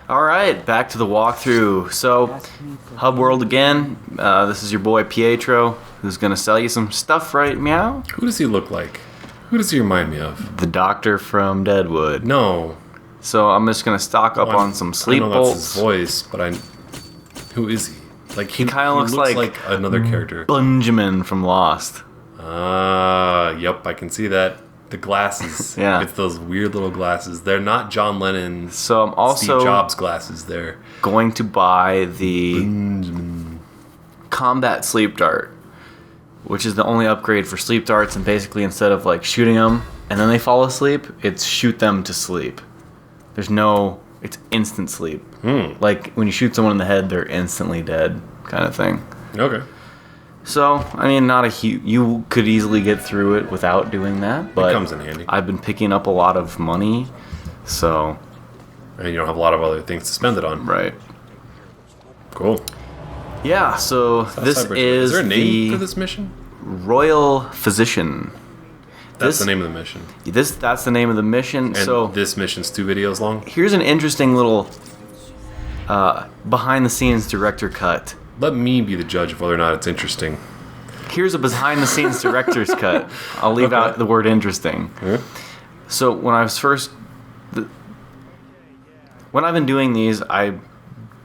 All right, back to the walkthrough. So, Hub World again. This is your boy Pietro, who's gonna sell you some stuff, right? Meow. Who does he look like? Who does he remind me of? The doctor from Deadwood. No. So I'm just gonna stock up on some sleep I know bolts. that's his voice, but who is he? Like He kind of looks like another character. Benjamin from Lost. Yep, I can see that. The glasses. Yeah. It's those weird little glasses. They're not John Lennon's So I'm also Steve Jobs glasses. They're going to buy the combat sleep dart, which is the only upgrade for sleep darts. And basically, instead of like shooting them and then they fall asleep, it's shoot them to sleep. It's instant sleep. Like when you shoot someone in the head, they're instantly dead, kind of thing. okay. So, I mean, not a huge. You could easily get through it without doing that, but It comes in handy. I've been picking up a lot of money, so And you don't have a lot of other things to spend it on. right. Cool. Yeah. So this is there a name the for this mission? Royal Physician. That's the name of the mission. That's the name of the mission. And So this mission's 2 videos long. here's an interesting little behind-the-scenes director cut. Let me be the judge of whether or not it's interesting. Here's a behind-the-scenes director's cut. I'll leave out the word interesting. Yeah. So when I've been doing these, I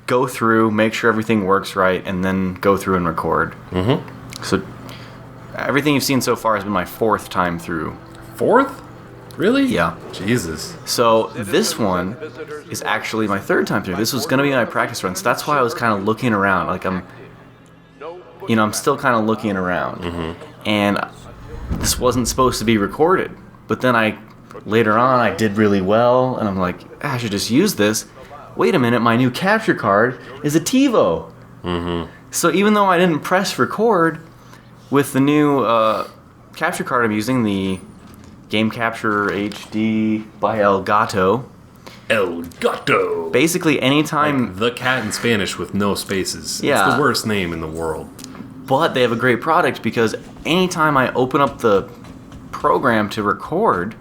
go through, make sure everything works right, and then go through and record. Mm-hmm. So everything you've seen so far has been my 4th time through. 4th? Really? Yeah. Jesus. So this one is actually my 3rd time through. This was going to be my practice run. So that's why I was kind of looking around. Like I'm still kind of looking around. Mm-hmm. And this wasn't supposed to be recorded. But then later on, I did really well. And I'm like, I should just use this. Wait a minute, my new capture card is a TiVo. Mm-hmm. So even though I didn't press record with the new capture card I'm using, the Game Capture HD by Elgato. El Gato. Basically, anytime... Like the cat in Spanish with no spaces. Yeah. It's the worst name in the world. But they have a great product because anytime I open up the program to record,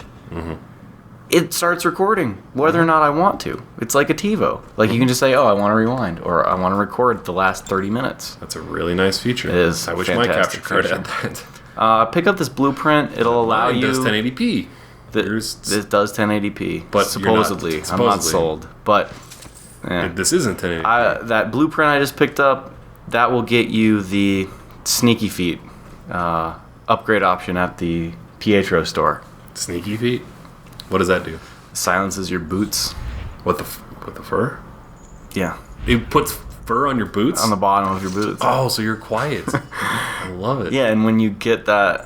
it starts recording, whether or not I want to. It's like a TiVo. Like, you can just say, oh, I want to rewind, or I want to record the last 30 minutes. That's a really nice feature. It is. I wish my capture card had that. Pick up this blueprint. It'll allow you... It does 1080p. This does 1080p, but supposedly. I'm not sold, but this isn't 1080p. That blueprint I just picked up, that will get you the Sneaky Feet upgrade option at the Pietro store. Sneaky Feet? What does that do? Silences your boots. With the fur? Yeah. It puts fur on your boots? On the bottom of your boots. Oh, so you're quiet. I love it. Yeah, and when you get that...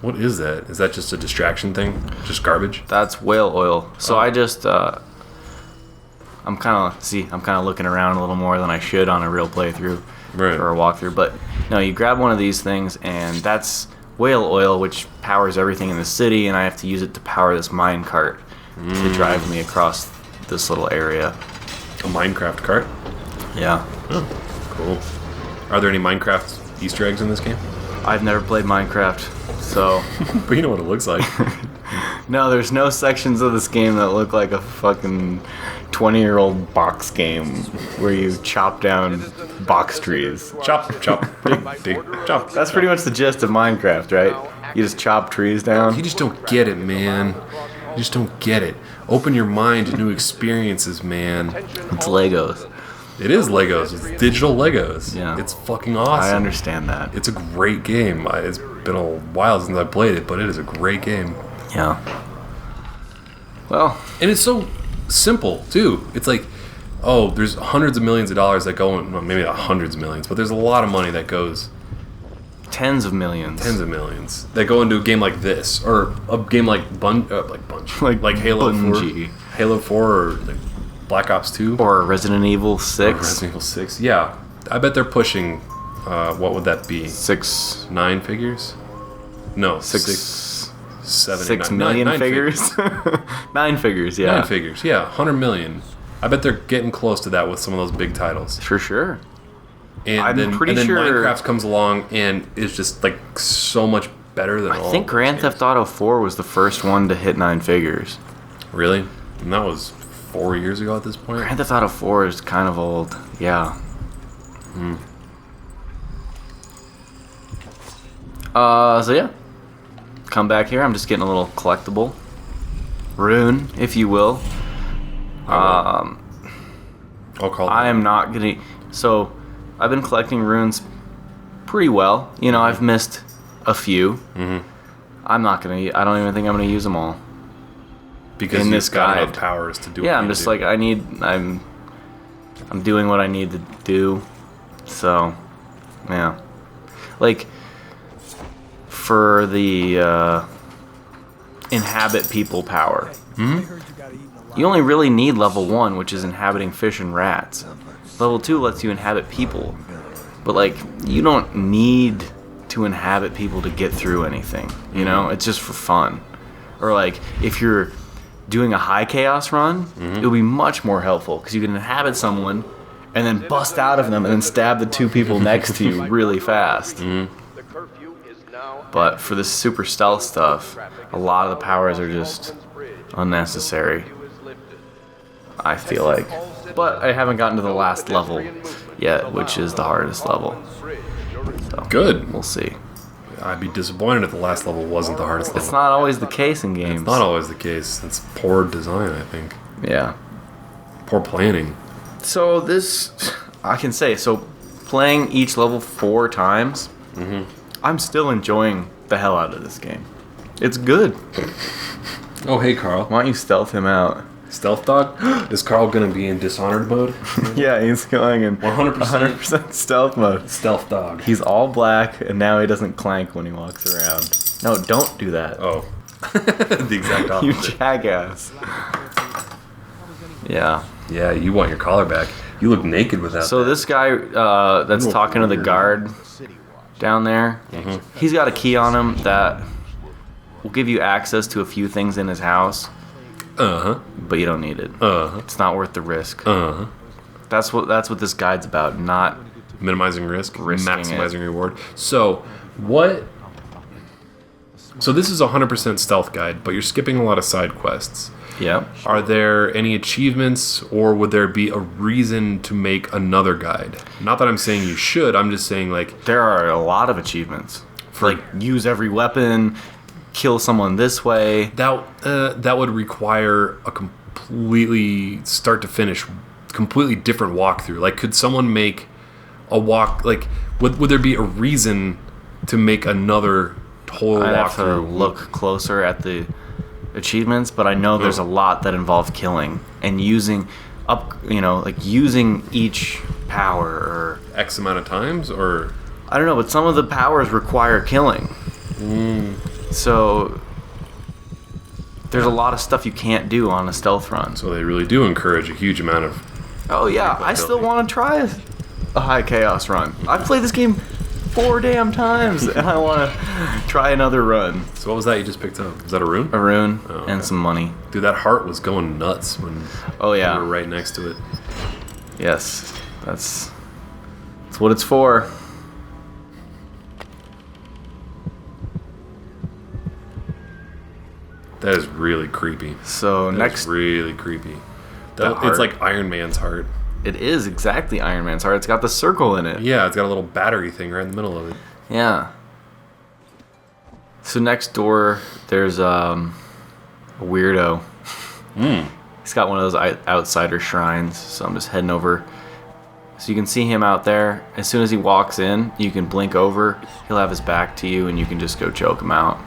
what is that? Is that just a distraction thing? Just garbage? That's whale oil. So I just... I'm kind of looking around a little more than I should on a real playthrough or a walkthrough. But no, you grab one of these things, and that's whale oil, which powers everything in the city, and I have to use it to power this mine cart to drive me across this little area. A Minecraft cart? Yeah. Oh, cool. Are there any Minecraft Easter eggs in this game? I've never played Minecraft, so... But you know what it looks like. No, there's no sections of this game that look like a fucking 20-year-old box game where you chop down box trees. Chop, dig, chop. That's pretty much the gist of Minecraft, right? You just chop trees down. You just don't get it, man. You just don't get it. Open your mind to new experiences, man. It's Legos. It is Legos. It's digital Legos. Yeah. It's fucking awesome. I understand that. It's a great game. It's been a while since I played it, but it is a great game. Yeah. Well. And it's so simple, too. It's like, oh, there's hundreds of millions of dollars that go in, well, maybe not hundreds of millions, but there's a lot of money that goes. Tens of millions that go into a game like this, or a game like like Halo 4, Halo 4, or like Black Ops 2, or Resident Evil 6. Resident Evil 6. Yeah, I bet they're pushing. What would that be? 9 figures? No, 6 7 million nine figures. 9 figures. Yeah. 9 figures. Yeah, 100 million. I bet they're getting close to that with some of those big titles. For sure. And then Minecraft comes along and is just like so much better than all. I think Grand Theft Auto 4 was the first one to hit 9 figures. Really? And that was 4 years ago at this point. Grand Theft Auto 4 is kind of old. Yeah. So yeah. Come back here. I'm just getting a little collectible. Rune, if you will. I'll call it. I am not gonna... So, I've been collecting runes pretty well. You know, I've missed a few. I'm not gonna... I don't even think I'm gonna use them all. Because in you've this got guide. enough powers to do. Yeah, I'm just like I'm doing what I need to do. So, yeah. Like for the inhabit people power. You only really need level 1, which is inhabiting fish and rats. Level 2 lets you inhabit people. But like you don't need to inhabit people to get through anything, you know? It's just for fun. Or like if you're doing a high chaos run, it would be much more helpful because you can inhabit someone and then bust out of them and then stab the 2 people next to you really fast. But for this super stealth stuff, a lot of the powers are just unnecessary, I feel like. But I haven't gotten to the last level yet, which is the hardest level. So, good. We'll see. I'd be disappointed if the last level wasn't the hardest level. It's not always the case in games. It's not always the case. It's poor design, I think. Yeah. Poor planning. So this, I can say, so playing each level 4 times, I'm still enjoying the hell out of this game. It's good. Oh, hey, Carl. Why don't you stealth him out? Stealth dog? Is Carl going to be in Dishonored mode? Yeah, he's going in 100% stealth mode. Stealth dog. He's all black, and now he doesn't clank when he walks around. No, don't do that. Oh. The exact opposite. You jackass. Yeah. Yeah, you want your collar back. You look naked without So this guy that's talking to the guard down there, he's got a key on him that will give you access to a few things in his house. But you don't need it. It's not worth the risk. That's what this guide's about, not minimizing risk, maximizing it. reward. So this is a 100% stealth guide, but you're skipping a lot of side quests. Yeah. Are there any achievements, or would there be a reason to make another guide? Not that I'm saying you should. I'm just saying like there are a lot of achievements. Like use every weapon, kill someone this way. That would require a completely start to finish, completely different walkthrough. Like, could someone make a walk? Like, would there be a reason to make another total I'd walkthrough? have to look closer at the achievements, but I know there's a lot that involve killing and using using each power or X amount of times, or I don't know, but some of the powers require killing. So there's a lot of stuff you can't do on a stealth run. So they really do encourage a huge amount of... Oh yeah, I still want to try a high chaos run. I've played this game 4 damn times, and I want to try another run. So what was that you just picked up? Was that a rune? A rune okay. And some money. Dude, that heart was going nuts when we were right next to it. Yes, that's what it's for. That is really creepy. So That's really creepy. It's like Iron Man's heart. It is exactly Iron Man's heart. It's got the circle in it. Yeah, it's got a little battery thing right in the middle of it. Yeah. So next door, there's a weirdo. He's got one of those outsider shrines. So I'm just heading over. So you can see him out there. As soon as he walks in, you can blink over. He'll have his back to you, and you can just go choke him out.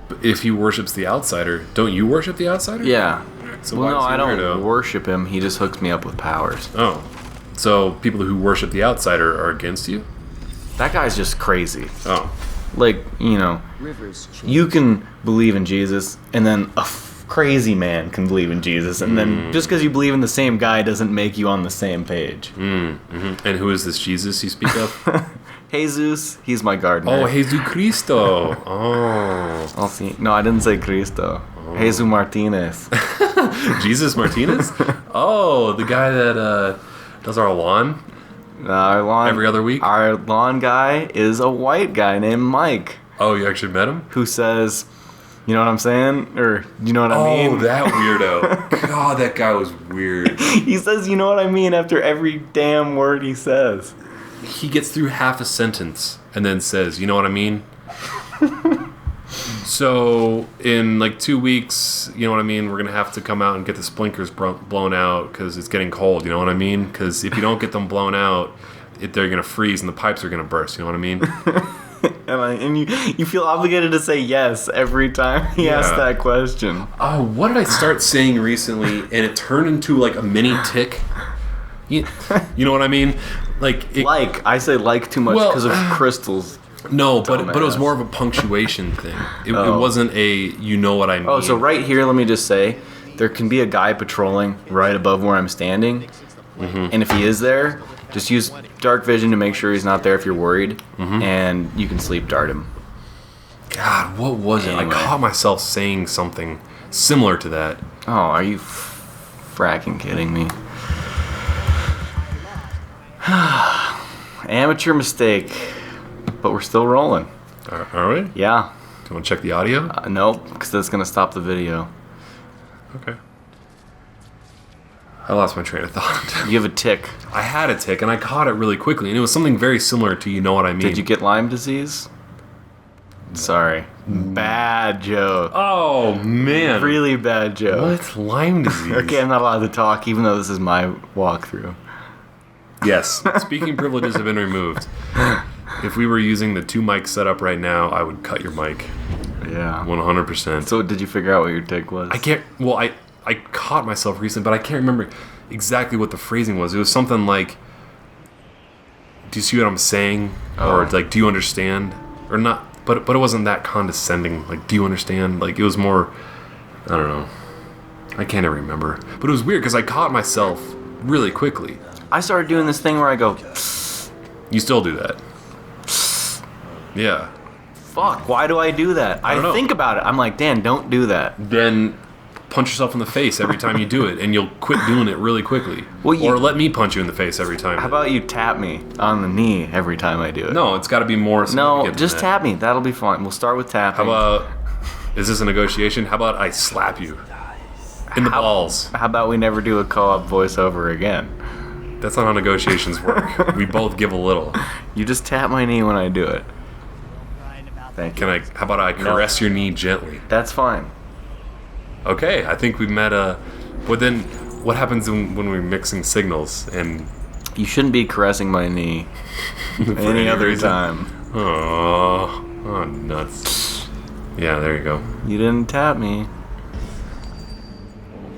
But if he worships the outsider, don't you worship the outsider? Yeah. So well, no, I don't weirdo? worship him. He just hooks me up with powers. Oh. So people who worship the outsider are against you? That guy's just crazy. Oh. Like, you can believe in Jesus, and then a crazy man can believe in Jesus, and then just because you believe in the same guy doesn't make you on the same page. And who is this Jesus you speak of? Jesus, he's my gardener. Oh, Jesus Cristo. Oh. I'll see. No, I didn't say Cristo. Oh. Jesus Martinez. Jesus Martinez? Oh, the guy that does our lawn? Our lawn every other week? Our lawn guy is a white guy named Mike. Oh, you actually met him? Who says, You know what I'm saying? Or you know what I mean? Oh, that weirdo. God, that guy was weird. He says, you know what I mean, after every damn word he says. He gets through half a sentence and then says, you know what I mean? So, in like 2 weeks, you know what I mean, we're going to have to come out and get the sprinklers blown out because it's getting cold, you know what I mean? Because if you don't get them blown out, they're going to freeze and the pipes are going to burst, you know what I mean? And you feel obligated to say yes every time he asks that question. Oh, what did I start saying recently and it turned into like a mini tick? You know what I mean? I say like too much because of Crystal's. No, but it was more of a punctuation thing. It wasn't a you know what I mean. Oh, so right here, let me just say, there can be a guy patrolling right above where I'm standing, and if he is there, just use dark vision to make sure he's not there if you're worried, and you can sleep dart him. God, what was it? I caught myself saying something similar to that. Oh, are you fracking kidding me? Amateur mistake. But we're still rolling. Are we? Yeah. Do you want to check the audio? Nope, because that's going to stop the video. Okay. I lost my train of thought. You have a tick. I had a tick, and I caught it really quickly, and it was something very similar to you know what I mean. Did you get Lyme disease? Sorry. Bad joke. Oh, man. Really bad joke. What? Lyme disease? Okay, I'm not allowed to talk, even though this is my walkthrough. Yes. Speaking privileges have been removed. If we were using the 2 mic setup right now, I would cut your mic. Yeah. 100%. So did you figure out what your tick was? I can't... Well, I caught myself recently, but I can't remember exactly what the phrasing was. It was something like, do you see what I'm saying? Or like, do you understand? Or not... But it wasn't that condescending. Like, do you understand? Like, it was more... I don't know. I can't even remember. But it was weird because I caught myself really quickly. I started doing this thing where I go... You still do that. Yeah. Fuck, why do I do that? I don't know. think about it. I'm like, Dan, don't do that. Then punch yourself in the face every time you do it, and you'll quit doing it really quickly. Well, or let me punch you in the face every time. How about you tap me on the knee every time I do it? No, it's got to be more No, significant just than tap me. That'll be fine. We'll start with tapping. How about... Is this a negotiation? How about I slap you in the balls? How about we never do a co-op voiceover again? That's not how negotiations work. We both give a little. You just tap my knee when I do it. Thank you. How about I caress your knee gently? That's fine. Okay, I think we met a... But then, what happens when we're mixing signals and... You shouldn't be caressing my knee any other reason? time. Oh, nuts. Yeah, there you go. You didn't tap me.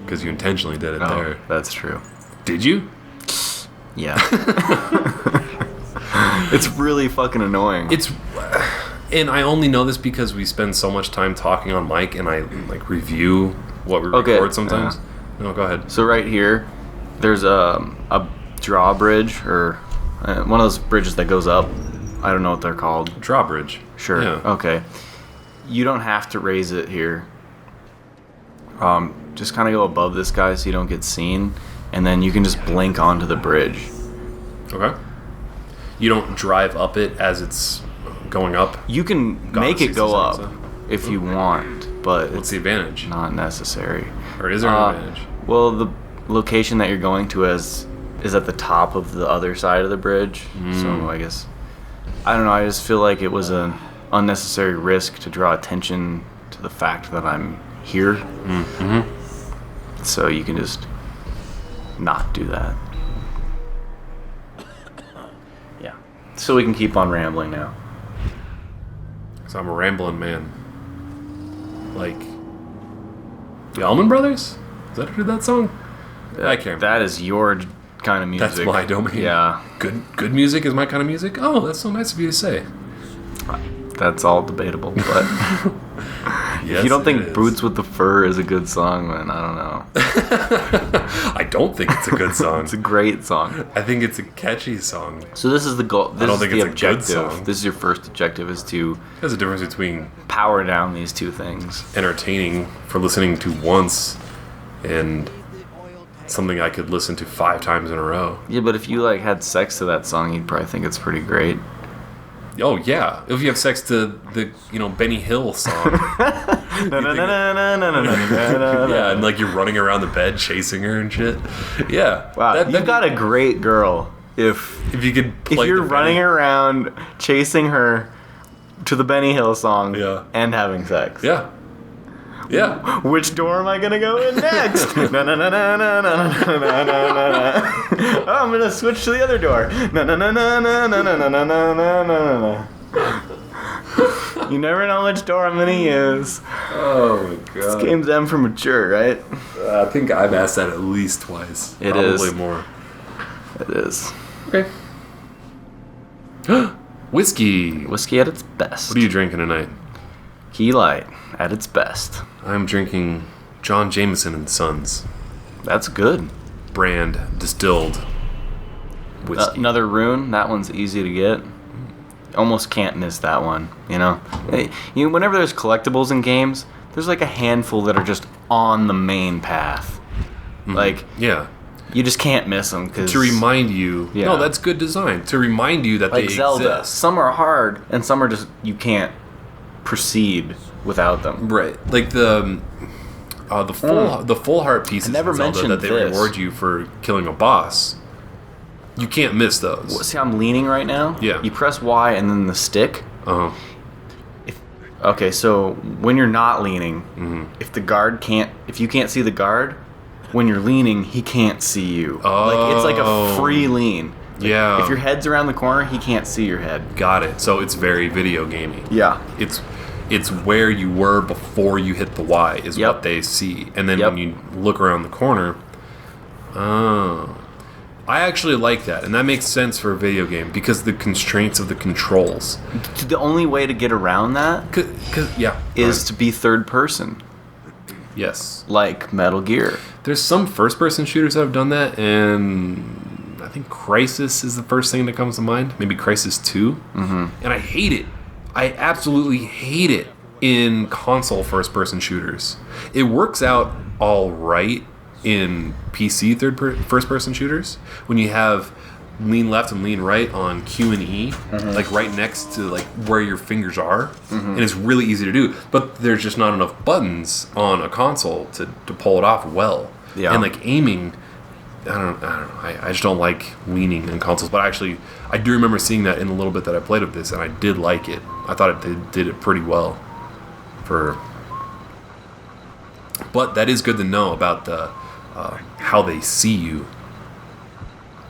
Because you intentionally did it there. That's true. Did you? Yeah. It's really fucking annoying. And I only know this because we spend so much time talking on mic, and I like review what we record sometimes. No, go ahead. So right here, there's a drawbridge, or one of those bridges that goes up. I don't know what they're called. Drawbridge. Sure. Yeah. Okay. You don't have to raise it here. Just kind of go above this guy so you don't get seen, and then you can just blink onto the bridge. Okay. You don't drive up it as it's going up? You can make it go up if you want, but what's the advantage? Not necessary. Or is there an advantage? Well, the location that you're going to is at the top of the other side of the bridge. So I guess, I don't know, I just feel like it was an unnecessary risk to draw attention to the fact that I'm here. Mm-hmm. So you can just not do that. Yeah. So we can keep on rambling now. So I'm a rambling man. Like the Allman Brothers? Is that who did that song? I can't remember. That is your kind of music. That's my domain. Yeah. Good music is my kind of music? Oh, that's so nice of you to say. That's all debatable, but yes, if you don't think Boots with the Fur is a good song, then I don't know. I don't think it's a good song. It's a great song. I think it's a catchy song. So this is the goal. This I don't is think the it's objective. a good song. This is your first objective, is to There's a difference between power down these two things. Entertaining for listening to once and something I could listen to 5 times in a row. Yeah, but if you like had sex to that song, you'd probably think it's pretty great. Oh yeah, if you have sex to the Benny Hill song, Yeah, and like you're running around the bed chasing her and shit. Yeah. Wow, you've got a great girl. If you could play you're running around chasing her to the Benny Hill song and having sex. Yeah. Yeah. Which door am I gonna go in next? Oh, I'm gonna switch to the other door. You never know which door I'm gonna use. Oh my god. This game's M for mature, right? I think I've asked that at least twice. It Probably is. more. It is. Okay. Whiskey. Whiskey at its best. What are you drinking tonight? Key Light at its best. I'm drinking John Jameson and Sons That's good. brand distilled whiskey. Another rune. That one's easy to get. Almost can't miss that one. You know, whenever there's collectibles in games, there's like a handful that are just on the main path. Like, yeah. you just can't miss them because To remind you, Yeah. no, that's good design. To remind you that like they Zelda, exist. some are hard and some are just you can't proceed without them. Right, like the full heart pieces I never in Zelda mentioned that they this. reward you for killing a boss. You can't miss those. See, I'm leaning right now. Yeah. You press Y and then the stick. Uh-huh. Okay, so when you're not leaning, if you can't see the guard, when you're leaning, he can't see you. Like it's like a free lean. Like, Yeah. If your head's around the corner, he can't see your head. Got it. So it's very video gamey. Yeah. It's where you were before you hit the Y is Yep. what they see. And then Yep. when you look around the corner, I actually like that. And that makes sense for a video game because the constraints of the controls. The only way to get around that is to be third person, yes. like Metal Gear. There's some first-person shooters that have done that, and I think Crysis is the first thing that comes to mind. Maybe Crysis 2. Mm-hmm. And I hate it. I absolutely hate it in console first-person shooters. It works out all right in PC first-person shooters when you have lean left and lean right on Q and E, like right next to like where your fingers are, and it's really easy to do. But there's just not enough buttons on a console to pull it off well. Yeah. And like aiming, I don't know. I just don't like leaning in consoles. But actually, I do remember seeing that in a little bit that I played of this, and I did like it. I thought it did it pretty well. But that is good to know about the how they see you.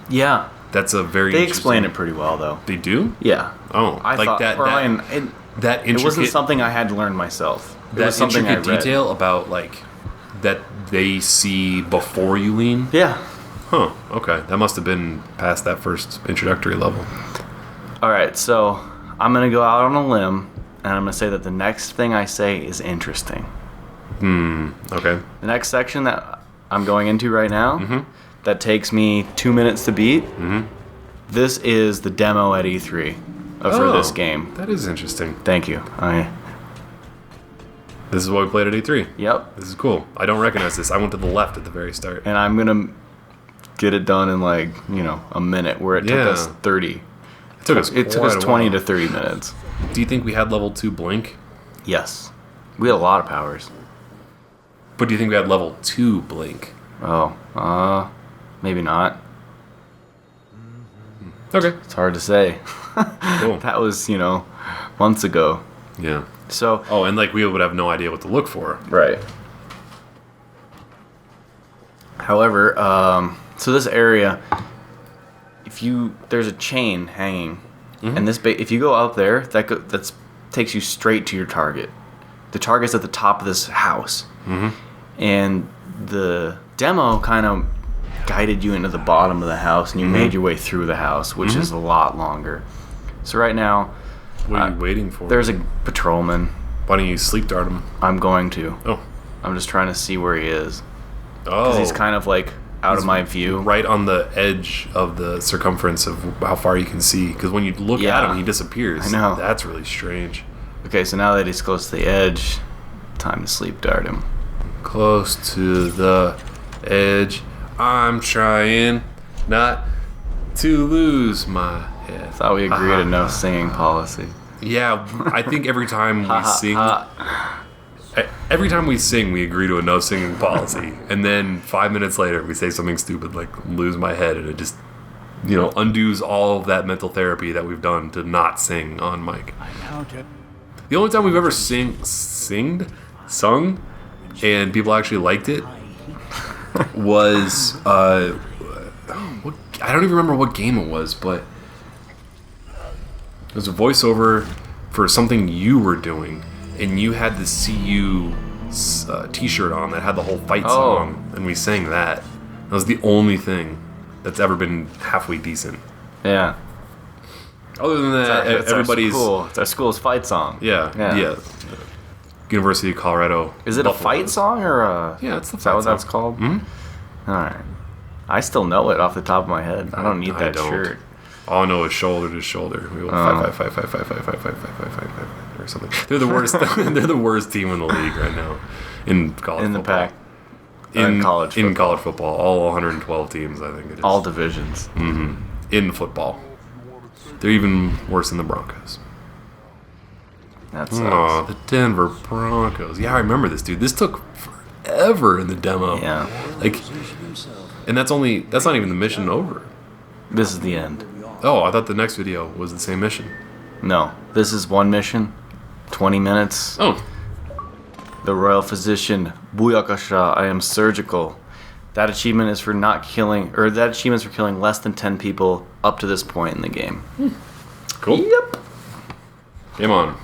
Yeah. That's a very. They explain it pretty well, though. They do? Yeah. Oh, I like thought, that. That it wasn't intricate. something I had to learn myself. It That was something I intricate read. detail about like that they see before you lean. Yeah. Huh. Okay. That must have been past that first introductory level. All right, so I'm gonna go out on a limb, and I'm gonna say that the next thing I say is interesting. Okay. The next section that I'm going into right now, that takes me 2 minutes to beat. This is the demo at E3 for this game. That is interesting. Thank you. This is what we played at E3. Yep. This is cool. I don't recognize this. I went to the left at the very start. And I'm gonna get it done in like a minute, where it took us 30. It took us. It took quite us a 20 while. to 30 minutes. Do you think we had level 2 blink? Yes. We had a lot of powers. But do you think we had level 2 blink? Oh, maybe not. Okay. It's hard to say. Cool. That was, months ago. Yeah. So. Oh, and like we would have no idea what to look for. Right. However, so this area, there's a chain hanging, and if you go up there, that takes you straight to your target. The target's at the top of this house, and the demo kind of guided you into the bottom of the house, and you made your way through the house, which is a lot longer. So right now, What are you waiting for? there's a patrolman. Why don't you sleep dart him? I'm going to. Oh. I'm just trying to see where he is. Oh. Because he's kind of like out of my view. Right on the edge of the circumference of how far you can see. Because when you look at him, he disappears. I know. That's really strange. Okay, so now that he's close to the edge, time to sleep dart him. Close to the edge. I'm trying not to lose my head. Thought we agreed to no singing policy. Yeah, I think every time we sing, every time we sing, we agree to a no singing policy, and then 5 minutes later, we say something stupid like "lose my head," and it just, undoes all of that mental therapy that we've done to not sing on mic. The only time we've ever sung, and people actually liked it was I don't even remember what game it was, but it was a voiceover for something you were doing, and you had the CU t-shirt on that had the whole fight song, and we sang that. That was the only thing that's ever been halfway decent. Yeah. Other than that, everybody's... It's our school's fight song. Yeah. University of Colorado. Is it Buffalo. a fight song or a... Yeah, it's the fight Is that what song. that's called? Mm-hmm. All right. I still know it off the top of my head. I don't need that shirt. All I know is shoulder to shoulder. We will fight, or something. They're the worst. They're the worst team in the league right now in college In the football. pack. In college football. In college football. All 112 teams, I think it is. All divisions. Mm-hmm. In football. They're even worse than the Broncos. That sucks. Oh, the Denver Broncos. Yeah, I remember this, dude. This took forever in the demo. Yeah. And that's not even the mission over. This is the end. Oh, I thought the next video was the same mission. No. This is one mission. 20 minutes. Oh. The Royal Physician. Buyakasha. I am surgical. That achievement is for that achievement's for killing less than 10 people up to this point in the game. Cool. Yep. Game on.